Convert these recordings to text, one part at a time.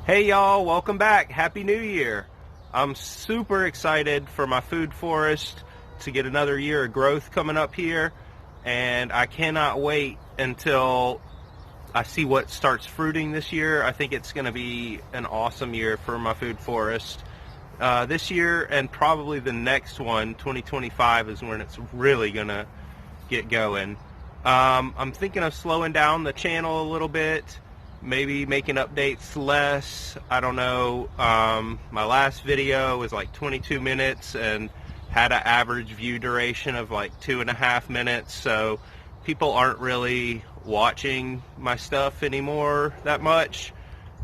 Hey y'all, welcome back. Happy New Year. I'm super excited for my food forest to get another year of growth coming up here, and I cannot wait until I see what starts fruiting this year. I think it's going to be an awesome year for my food forest. This year and probably the next one, 2025, is when it's really going to get going. I'm thinking of slowing down the channel a little bit, maybe making updates less. I don't know. My last video was like 22 minutes and had an average view duration of like 2.5 minutes, so people aren't really watching my stuff anymore that much.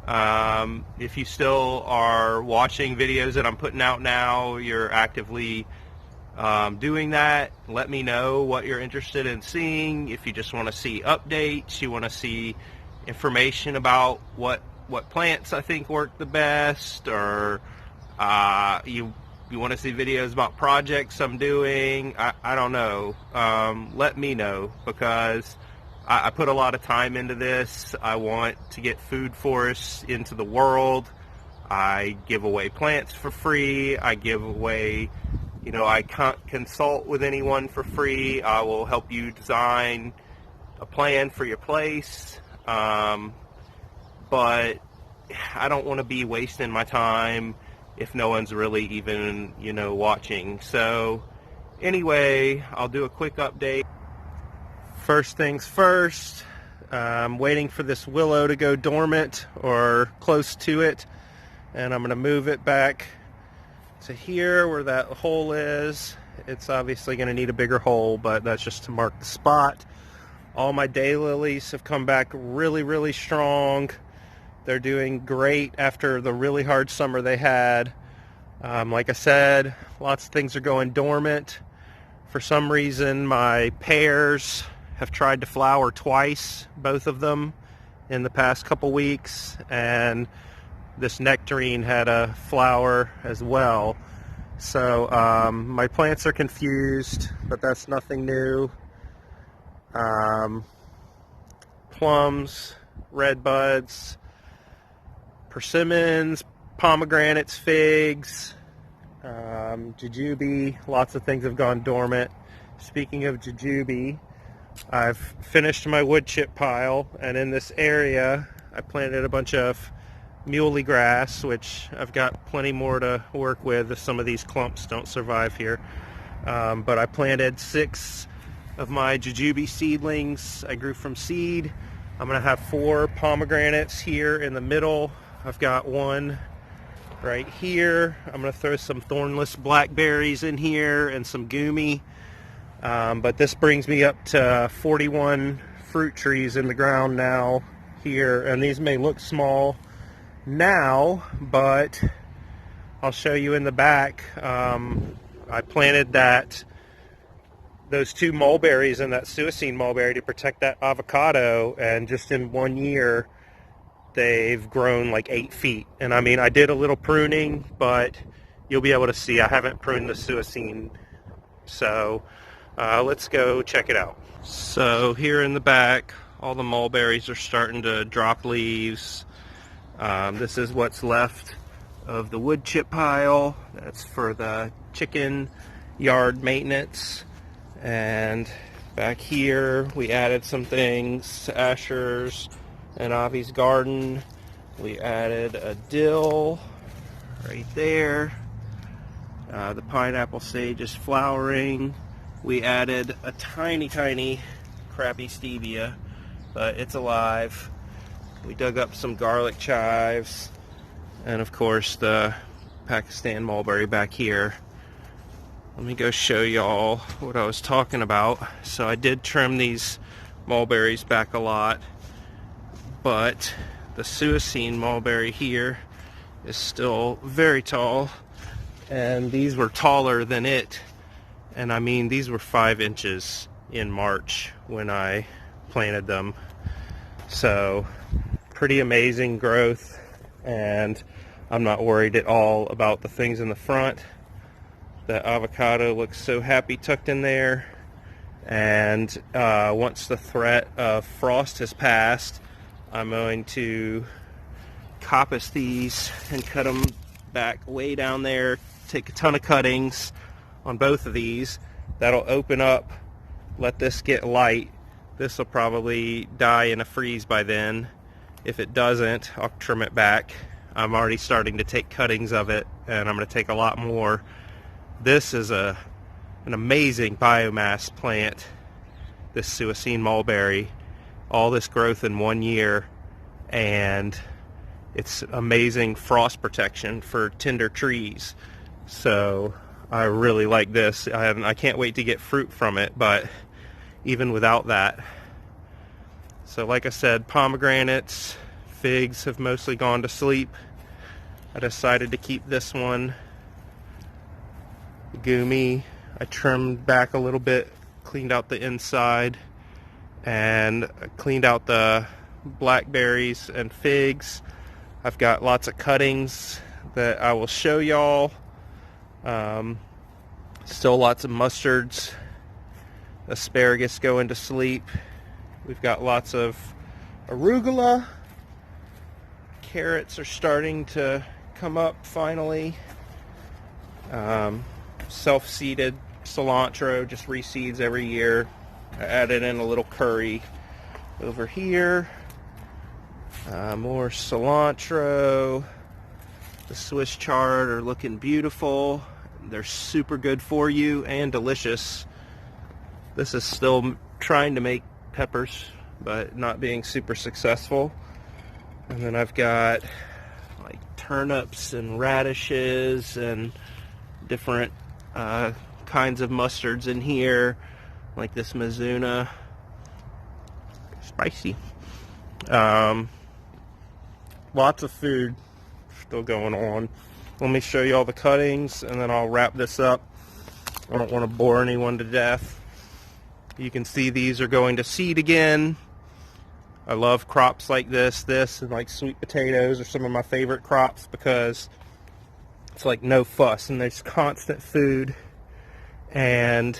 If you still are watching videos that I'm putting out now, you're actively doing that. Let me know what you're interested in seeing. If you just want to see updates, you want to see information about what plants I think work the best, or you want to see videos about projects I'm doing, I don't know. Let me know, because I put a lot of time into this. I want to get food forests into the world. I give away plants for free. I give away, I can't consult with anyone for free. I will help you design a plan for your place. But I don't want to be wasting my time if no one's really even, watching. So anyway, I'll do a quick update. First things first, I'm waiting for this willow to go dormant or close to it, and I'm going to move it back to here where that hole is. It's obviously going to need a bigger hole, but that's just to mark the spot. All my daylilies have come back really strong. They're doing great after the really hard summer they had. Like I said, lots of things are going dormant. For some reason, my pears have tried to flower twice, both of them, in the past couple weeks, and this nectarine had a flower as well. So my plants are confused, but that's nothing new. Plums, red buds, persimmons, pomegranates, figs, jujube. Lots of things have gone dormant. Speaking of jujube, I've finished my wood chip pile, and in this area I planted a bunch of muley grass, which I've got plenty more to work with if some of these clumps don't survive here. But I planted 6 of my jujube seedlings I grew from seed. I'm going to have 4 pomegranates here in the middle. I've got one right here. I'm going to throw some thornless blackberries in here and some gumi. But this brings me up to 41 fruit trees in the ground now here, and these may look small now, but I'll show you in the back. I planted those 2 mulberries and that suicine mulberry to protect that avocado, and just in 1 year they've grown like 8 feet. And I mean, I did a little pruning, but you'll be able to see I haven't pruned the suicine. So let's go check it out. So here in the back, all the mulberries are starting to drop leaves. This is what's left of the wood chip pile. That's for the chicken yard maintenance. And back here we added some things to Asher's and Avi's garden. We added a dill right there. The pineapple sage is flowering. We added a tiny crappy stevia, but it's alive. We dug up some garlic chives, and of course the Pakistan mulberry back here. Let me go show y'all what I was talking about. So I did trim these mulberries back a lot, but the suicine mulberry here is still very tall, and these were taller than it. And I mean, these were 5 inches in March when I planted them. So pretty amazing growth, and I'm not worried at all about the things in the front. That avocado looks so happy tucked in there, and once the threat of frost has passed, I'm going to coppice these and cut them back way down there. Take a ton of cuttings on both of these. That'll open up, let this get light. This will probably die in a freeze by then. If it doesn't, I'll trim it back. I'm already starting to take cuttings of it, and I'm going to take a lot more. This is an amazing biomass plant, this Suicene mulberry. All this growth in 1 year, and it's amazing frost protection for tender trees. So I really like this. I can't wait to get fruit from it, but even without that. So like I said, pomegranates, figs have mostly gone to sleep. I decided to keep this one. Gumi, I trimmed back a little bit, cleaned out the inside, and cleaned out the blackberries and figs. I've got lots of cuttings that I will show y'all. Still lots of mustards. Asparagus going to sleep. We've got lots of arugula. Carrots are starting to come up finally. Self-seeded cilantro just reseeds every year. I added in a little curry over here. More cilantro. The Swiss chard are looking beautiful. They're super good for you and delicious. This is still trying to make peppers, but not being super successful. And then I've got like turnips and radishes and different kinds of mustards in here, like this Mizuna. Spicy. Lots of food still going on. Let me show you all the cuttings and then I'll wrap this up. I don't want to bore anyone to death. You can see these are going to seed again. I love crops like this and like sweet potatoes are some of my favorite crops because it's like no fuss and there's constant food. And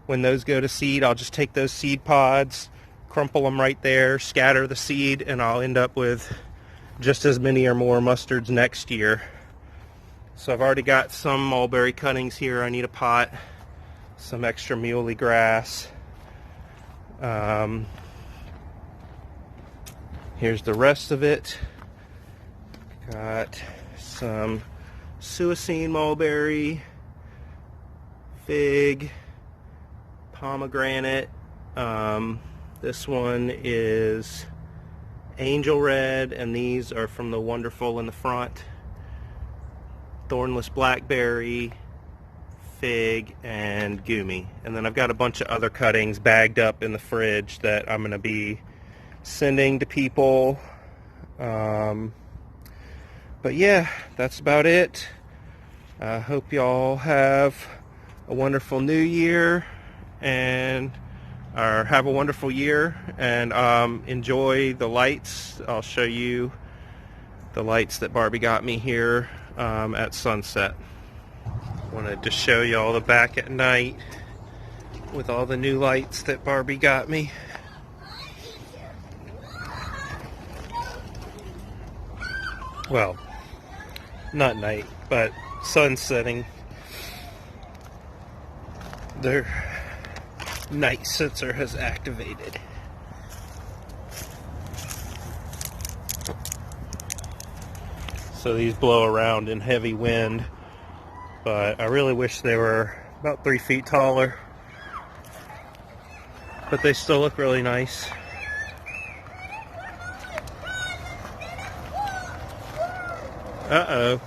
when those go to seed, I'll just take those seed pods, crumple them right there, scatter the seed, and I'll end up with just as many or more mustards next year. So I've already got some mulberry cuttings here. I need a pot, some extra muley grass. Here's the rest of it. Got some Suicene mulberry, fig, pomegranate. This one is angel red, and these are from the Wonderful in the front. Thornless blackberry, fig, and gumi. And then I've got a bunch of other cuttings bagged up in the fridge that I'm going to be sending to people. But yeah, that's about it. I hope y'all have a wonderful new year and have a wonderful year, and enjoy the lights. I'll show you the lights that Barbie got me here at sunset. Wanted to show you all the back at night with all the new lights that Barbie got me. Well, not night, but sun setting. Their night sensor has activated. So these blow around in heavy wind, but I really wish they were about 3 feet taller. But they still look really nice. Uh-oh.